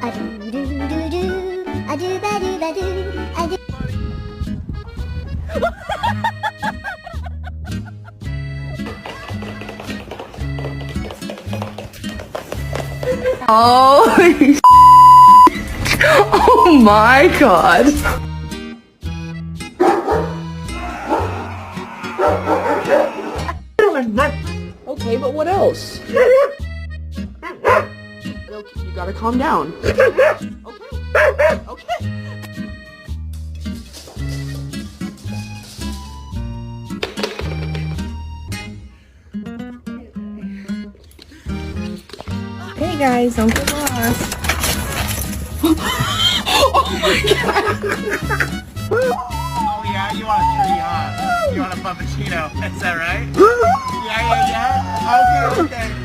A do do do do, a do ba do ba do, a do. Oh, oh my god. Okay, but what else? Okay, you gotta calm down. Okay, okay. Hey guys, Uncle Ross. Oh my god. Oh yeah, you want a tree, huh? You want a puppuccino, is that right? Yeah. Okay.